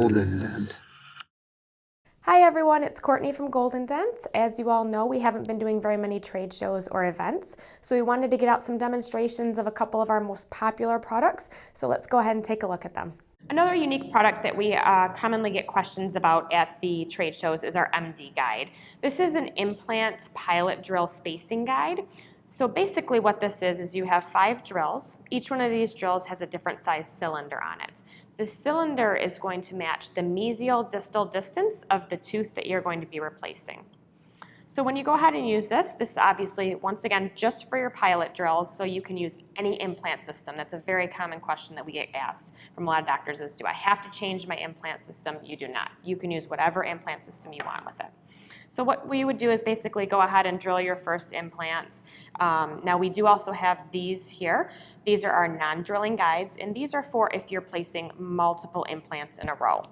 Golden Dent. Hi everyone, it's Courtney from Golden Dent. As you all know, we haven't been doing very many trade shows or events, so we wanted to get out some demonstrations of a couple of our most popular products, so let's go ahead and take a look at them. Another unique product that we commonly get questions about at the trade shows is our MD guide. This is an implant pilot drill spacing guide. So basically what this is you have 5 drills. Each one of these drills has a different size cylinder on it. The cylinder is going to match the mesial distal distance of the tooth that you're going to be replacing. So when you go ahead and use this is obviously, once again, just for your pilot drills, so you can use any implant system. That's a very common question that we get asked from a lot of doctors is, do I have to change my implant system? You do not. You can use whatever implant system you want with it. So what we would do is basically go ahead and drill your first implant. Now we do also have these here. These are our non-drilling guides, and these are for if you're placing multiple implants in a row.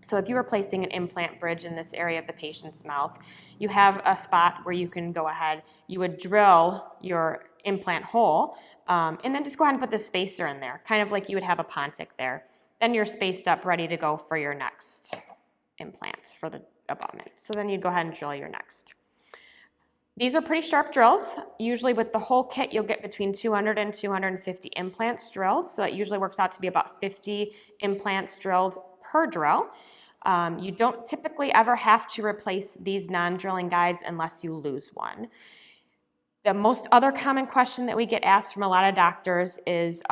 So if you were placing an implant bridge in this area of the patient's mouth, you have a spot where you can go ahead, you would drill your implant hole, and then just go ahead and put the spacer in there, kind of like you would have a Pontic there. Then you're spaced up, ready to go for your next implant for the abutment. So then you'd go ahead and drill your next. These are pretty sharp drills. Usually with the whole kit, you'll get between 200 and 250 implants drilled. So that usually works out to be about 50 implants drilled per drill. You don't typically ever have to replace these non-drilling guides unless you lose one. The most other common question that we get asked from a lot of doctors is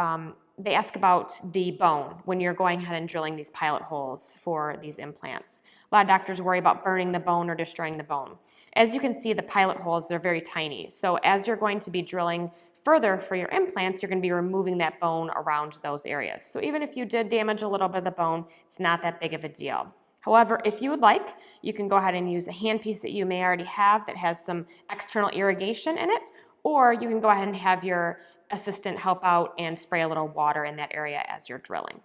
they ask about the bone when you're going ahead and drilling these pilot holes for these implants. A lot of doctors worry about burning the bone or destroying the bone. As you can see, the pilot holes, they're very tiny. So as you're going to be drilling further for your implants, you're going to be removing that bone around those areas. So even if you did damage a little bit of the bone, it's not that big of a deal. However, if you would like, you can go ahead and use a handpiece that you may already have that has some external irrigation in it, or you can go ahead and have your assistant help out and spray a little water in that area as you're drilling.